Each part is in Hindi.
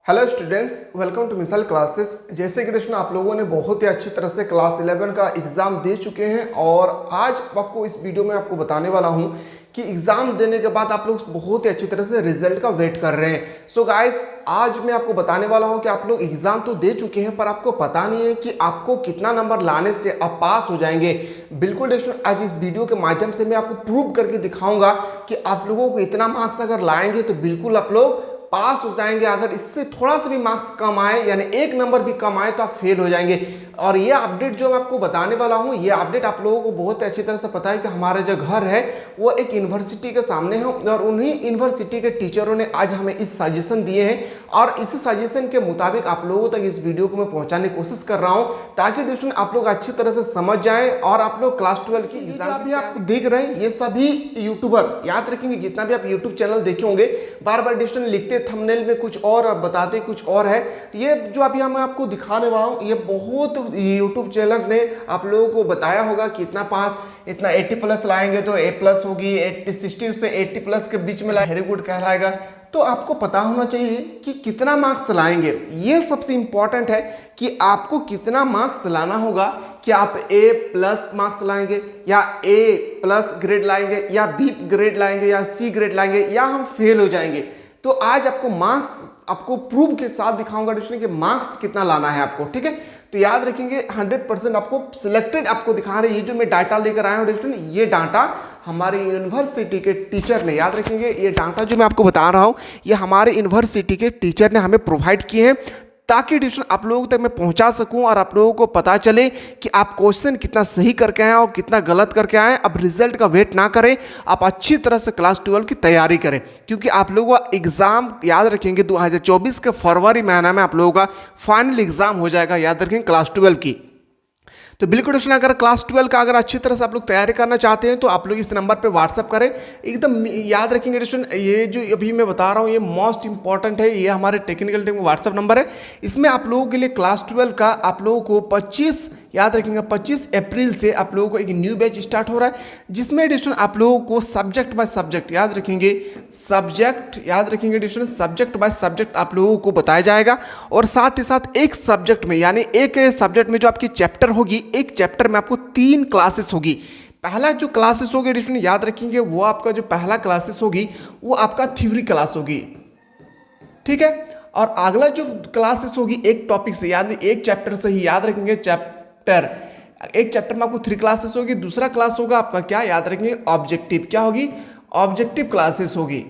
Hello students, welcome to missile classes. जैसे कि दोस्तों आप लोगों ने बहुत ही अच्छी तरह से क्लास 11 का एग्ज़ाम दे चुके हैं और आज आपको इस वीडियो में आपको बताने वाला हूं कि एग्ज़ाम देने के बाद आप लोग बहुत ही अच्छी तरह से रिजल्ट का वेट कर रहे हैं। सो गाइस, आज मैं आपको बताने वाला हूं कि आप लोग एग्ज़ाम तो दे चुके हैं पर आपको पता नहीं है कि आपको कितना नंबर लाने से आप पास हो जाएंगे। बिल्कुल दोस्तों, आज इस वीडियो के माध्यम से मैं आपको प्रूव करके दिखाऊंगा कि आप लोगों को इतना मार्क्स अगर लाएंगे तो बिल्कुल आप लोग पास हो जाएंगे। अगर इससे थोड़ा सा भी मार्क्स कम आए यानी एक नंबर भी कम आए तो आप फेल हो जाएंगे। और ये अपडेट जो मैं आपको बताने वाला हूँ, ये अपडेट आप लोगों को बहुत अच्छी तरह से पता है कि हमारा जो घर है वो एक यूनिवर्सिटी के सामने है और उन्हीं यूनिवर्सिटी के टीचरों ने आज हमें इस सजेशन दिए हैं और इस सजेशन के मुताबिक आप लोगों तक इस वीडियो को मैं पहुंचाने की कोशिश कर रहा हूं ताकि दोस्तों आप लोग अच्छी तरह से समझ जाएं और आप लोग क्लास 12 की एग्जाम अभी आप देख रहे हैं। ये सभी यूट्यूबर, याद रखेंगे जितना भी आप यूट्यूब चैनल देखे होंगे, बार बार दोस्तों लिखते थंबनेल में कुछ और बताते कुछ और है। तो ये जो अभी मैं आपको दिखाने वाला हूँ, ये बहुत यूट्यूब चैनल ने आप लोगों को बताया होगा कि इतना पास, इतना 80 प्लस लाएंगे तो ए प्लस होगी, 60 से 80 प्लस के बीच में वेरी गुड कहलाएगा। तो आपको पता होना चाहिए कि कितना मार्क्स लाएंगे। ये सबसे इंपॉर्टेंट है कि आपको कितना मार्क्स लाना होगा, कि आप ए प्लस मार्क्स लाएंगे या ए प्लस ग्रेड लाएंगे या बी ग्रेड लाएंगे या सी ग्रेड लाएंगे या हम फेल हो जाएंगे। तो आज आपको मार्क्स आपको प्रूफ के साथ दिखाऊंगा दोस्तों कि मार्क्स कितना लाना है आपको, ठीक है। तो याद रखेंगे 100% आपको सिलेक्टेड आपको दिखा रहे हैं। ये जो मैं डाटा लेकर आया हूँ दोस्तों, ये डाटा हमारे यूनिवर्सिटी के टीचर ने, याद रखेंगे ये डाटा जो मैं आपको बता रहा हूँ ये हमारे यूनिवर्सिटी के टीचर ने हमें प्रोवाइड किए हैं ताकि ट्यूशन आप लोगों तक मैं पहुंचा सकूं और आप लोगों को पता चले कि आप क्वेश्चन कितना सही करके आए और कितना गलत करके आए। अब रिजल्ट का वेट ना करें, आप अच्छी तरह से क्लास 12 की तैयारी करें क्योंकि आप लोगों का एग्ज़ाम, याद रखेंगे 2024 के फरवरी महीना में आप लोगों का फाइनल एग्जाम हो जाएगा, याद रखेंगे क्लास 12 की। तो बिल्कुल दोस्तों, अगर क्लास 12 का अगर अच्छी तरह से आप लोग तैयारी करना चाहते हैं तो आप लोग इस नंबर पे व्हाट्सअप करें। एकदम याद रखेंगे दोस्तों, ये जो अभी मैं बता रहा हूँ ये मोस्ट इंपॉर्टेंट है। ये हमारे टेक्निकल टीम का व्हाट्सअप नंबर है। इसमें आप लोगों के लिए क्लास 12 का आप लोगों को 25, याद रखेंगे 25 अप्रैल से आप लोगों को एक न्यू बैच स्टार्ट हो रहा है जिसमें दोस्तों आप लोगों को सब्जेक्ट बाय सब्जेक्ट, याद रखेंगे सब्जेक्ट, याद रखेंगे दोस्तों सब्जेक्ट बाय सब्जेक्ट आप लोगों को बताया जाएगा। और साथ ही साथ एक सब्जेक्ट में, यानी एक सब्जेक्ट में जो आपकी चैप्टर होगी, एक चैप्टर में आपको 3 क्लासेस होगी। पहला जो क्लासेस होगी दोस्तों, याद रखेंगे वो आपका जो पहला क्लासेस होगी वो आपका थ्योरी क्लास होगी, ठीक है। और अगला जो क्लासेस होगी एक टॉपिक से, यानी एक चैप्टर से ही, याद रखेंगे एक चैप्टर में आपको 3 क्लासेस होगी। दूसरा क्लास होगा आपका क्या, याद रखेंगे ऑब्जेक्टिव, क्या होगी, ऑब्जेक्टिव क्लासेस होगी।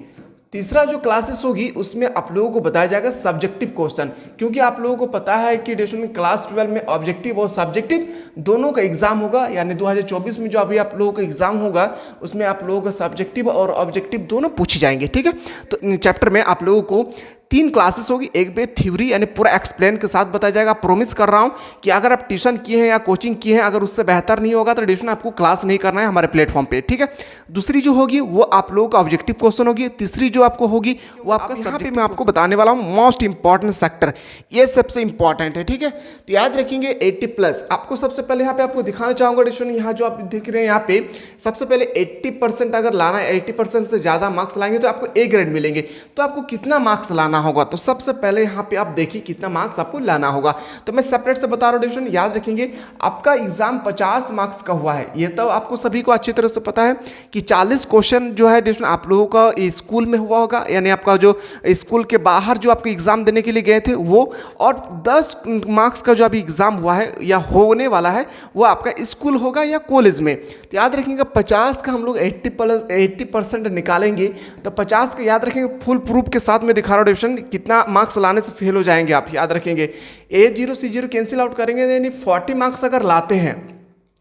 तीसरा जो क्लासेस होगी उसमें आप लोगों को बताया जाएगा सब्जेक्टिव क्वेश्चन, क्योंकि आप लोगों को पता है कि दोस्तों क्लास 12 में ऑब्जेक्टिव और सब्जेक्टिव दोनों का एग्जाम होगा। यानी 2024 में जो अभी आप लोगों का एग्जाम होगा उसमें आप लोगों का सब्जेक्टिव और ऑब्जेक्टिव दोनों पूछे जाएंगे, ठीक है। तो चैप्टर में आप लोगों को 3 क्लासेस होगी। एक में थ्योरी यानी पूरा एक्सप्लेन के साथ बताया जाएगा। प्रॉमिस कर रहा हूं कि अगर आप ट्यूशन किए हैं या कोचिंग किए हैं, अगर उससे बेहतर नहीं होगा तो ट्यूशन आपको क्लास नहीं करना है हमारे प्लेटफॉर्म पे, ठीक है। दूसरी जो होगी वो आप लोगों का ऑब्जेक्टिव क्वेश्चन होगी। तीसरी जो आपको होगी वो आपका सब्जेक्ट, मैं आपको बताने वाला हूँ मोस्ट इंपॉर्टेंट सेक्टर, ये सबसे इंपॉर्टेंट है, ठीक है। तो याद रखेंगे 80 प्लस। आपको सबसे पहले यहाँ पे आपको दिखाना चाहूंगा ट्यूशन, यहाँ जो आप देख रहे हैं यहाँ पे सबसे पहले 80% अगर लाना है, 80% से ज्यादा मार्क्स लाएंगे तो आपको ए ग्रेड मिलेंगे। तो आपको कितना मार्क्स लाना होगा, तो सबसे पहले यहाँ पे आप देखिए कितना मार्क्स आपको लाना होगा। तो मैं सेपरेट से बता रहा हूँ डिवीजन, याद रखेंगे आपका एग्जाम 50 मार्क्स का हुआ है। ये तो आपको सभी को अच्छी तरह से पता है कि 40 क्वेश्चन जो है डिवीजन आप लोगों का स्कूल में हुआ होगा, यानी आपका जो स्कूल के बाहर जो आपको एग्जाम देने के लिए गए थे वो, और 10 मार्क्स का जो अभी एग्जाम हुआ है या होने वाला है वो आपका स्कूल होगा या कॉलेज में। तो याद रखेंगे 50 का हम लोग 80% निकालेंगे तो 50 का याद रखेंगे फुल प्रूफ के साथ में दिखा रहा हूँ डिवीजन कितना मार्क्स लाने से फेल हो जाएंगे आप, याद रखेंगे A0 C0 कैंसिल आउट करेंगे, यानी 40 मार्क्स अगर लाते हैं,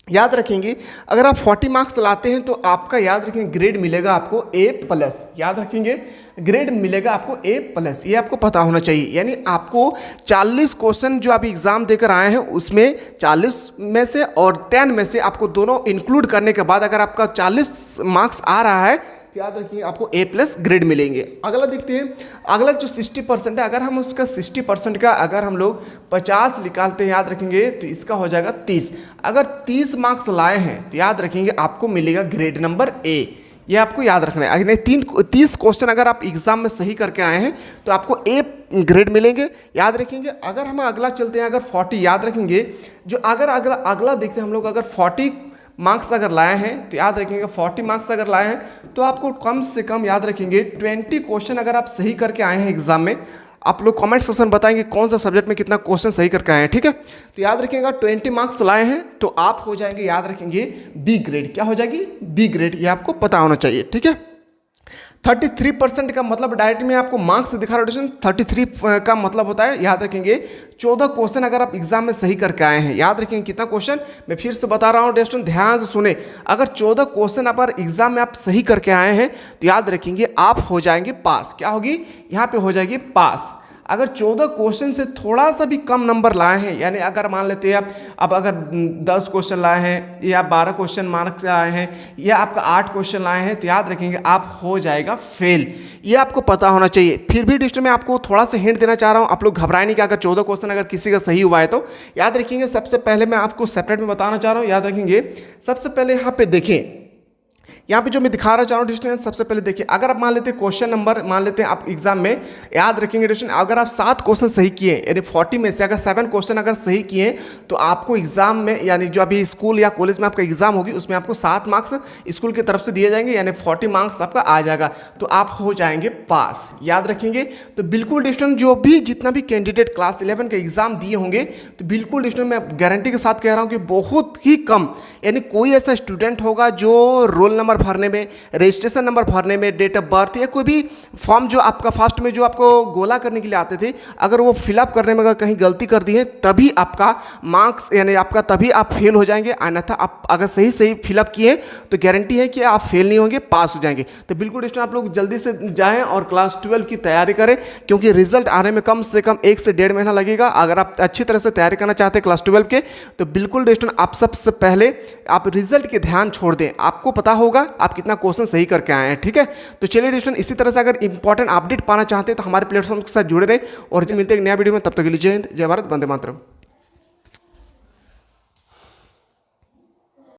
याद रखेंगे अगर आप 40 मार्क्स लाते हैं तो आपका याद रखेंगे ग्रेड मिलेगा आपको A+, याद रखेंगे ग्रेड मिलेगा आपको A+, ये आपको पता होना चाहिए। यानी आपको 40 क्वेश्चन जो अभी एग्जाम देकर आए हैं उसमें 40 में से और 10 में से आपको दोनों इंक्लूड करने के बाद अगर आपका 40 मार्क्स आ रहा है तो याद रखिए आपको A+ ग्रेड मिलेंगे। अगला देखते हैं, अगला जो 60% है, अगर हम उसका 60% का अगर हम लोग 50 निकालते हैं, याद रखेंगे तो इसका हो जाएगा 30। अगर 30 मार्क्स लाए हैं तो याद रखेंगे आपको मिलेगा ग्रेड नंबर A। ये आपको याद रखना है। अगर 30 क्वेश्चन अगर आप एग्जाम में सही करके आए हैं तो आपको ए ग्रेड मिलेंगे, याद रखेंगे। अगर हम अगला चलते हैं, अगर 40 याद रखेंगे, जो अगर अगला देखते हैं हम लोग, अगर 40 मार्क्स अगर लाए हैं तो याद रखेंगे 40 मार्क्स अगर लाए हैं तो आपको कम से कम याद रखेंगे 20 क्वेश्चन अगर आप सही करके आए हैं एग्जाम में। आप लोग कमेंट सेक्शन बताएंगे कौन सा सब्जेक्ट में कितना क्वेश्चन सही करके आए हैं, ठीक है। तो याद रखिएगा 20 मार्क्स लाए हैं तो आप हो जाएंगे, याद रखेंगे बी ग्रेड। क्या हो जाएगी? B grade. ये आपको पता होना चाहिए, ठीक है। 33% का मतलब डायरेक्ट में आपको मार्क्स दिखा रहा है। 33 का मतलब होता है, याद रखेंगे 14 क्वेश्चन अगर आप एग्जाम में सही करके आए हैं। याद रखेंगे कितना क्वेश्चन, मैं फिर से बता रहा हूँ स्टूडेंट, ध्यान से सुने। अगर 14 क्वेश्चन अगर एग्जाम में आप सही करके आए हैं तो याद रखेंगे आप हो जाएंगे पास। क्या होगी? यहाँ पे हो जाएगी पास। अगर 14 क्वेश्चन से थोड़ा सा भी कम नंबर लाए हैं, यानी अगर मान लेते हैं अब अगर 10 क्वेश्चन लाए हैं या 12 क्वेश्चन मार्क्स से आए हैं या आपका 8 क्वेश्चन लाए हैं तो याद रखेंगे आप हो जाएगा फेल। ये आपको पता होना चाहिए। फिर भी डिस्ट्रिक्ट में आपको थोड़ा सा हिंट देना चाह रहा हूँ, आप लोग घबराए नहीं कि अगर 14 क्वेश्चन अगर किसी का सही हुआ है तो याद रखेंगे। सबसे पहले मैं आपको सेपरेट में बताना चाह रहा हूँ, याद रखेंगे। सबसे पहले यहाँ पे देखें, यहाँ पे जो मैं दिखा रहा चाह रहा हूँ डिस्टेंस, सबसे पहले देखिए। अगर आप मान लेते हैं क्वेश्चन नंबर, मान लेते हैं आप एग्जाम में, याद रखेंगे डिस्टेंस, अगर आप 7 क्वेश्चन सही किए, यानी 40 में से अगर 7 क्वेश्चन अगर सही किए तो आपको एग्जाम में, यानी जो अभी स्कूल या कॉलेज में आपका एग्जाम होगी उसमें आपको 7 मार्क्स स्कूल की तरफ से दिए जाएंगे, यानी 40 मार्क्स आपका आ जाएगा, तो आप हो जाएंगे पास। याद रखेंगे। तो बिल्कुल डिस्टेंस जो भी जितना भी कैंडिडेट क्लास 11 का एग्जाम दिए होंगे तो बिल्कुल डिस्टेंस मैं गारंटी के साथ कह रहा हूँ कि बहुत ही कम, यानी कोई ऐसा स्टूडेंट होगा जो रोल नंबर भरने में, रजिस्ट्रेशन नंबर भरने में, डेट ऑफ बर्थ या कोई भी फॉर्म जो आपका फर्स्ट में जो आपको गोला करने के लिए आते थे, अगर वो फिलअप करने में अगर कहीं गलती कर दी है तभी आपका मार्क्स, यानी आपका तभी आप फेल हो जाएंगे। अन्यथा आप अगर सही सही फिलअप किए तो गारंटी है कि आप फेल नहीं होंगे, पास हो जाएंगे। तो बिल्कुल स्टूडेंट आप लोग जल्दी से जाएं और क्लास 12 की तैयारी करें, क्योंकि रिजल्ट आने में कम से कम 1 से 1.5 महीना लगेगा। अगर आप अच्छी तरह से तैयारी करना चाहते हैं क्लास 12 के तो बिल्कुल स्टूडेंट आप सबसे पहले आप रिजल्ट के ध्यान छोड़ दें। आपको पता होगा आप कितना क्वेश्चन सही करके आए हैं, ठीक है। तो चलिए स्टूडेंट, इसी तरह से अगर इंपॉर्टेंट अपडेट पाना चाहते हैं तो हमारे प्लेटफॉर्म के साथ जुड़े रहे और मिलते हैं एक नया वीडियो में। तब तक के लिए जय हिंद, जय भारत, वंदे मातरम।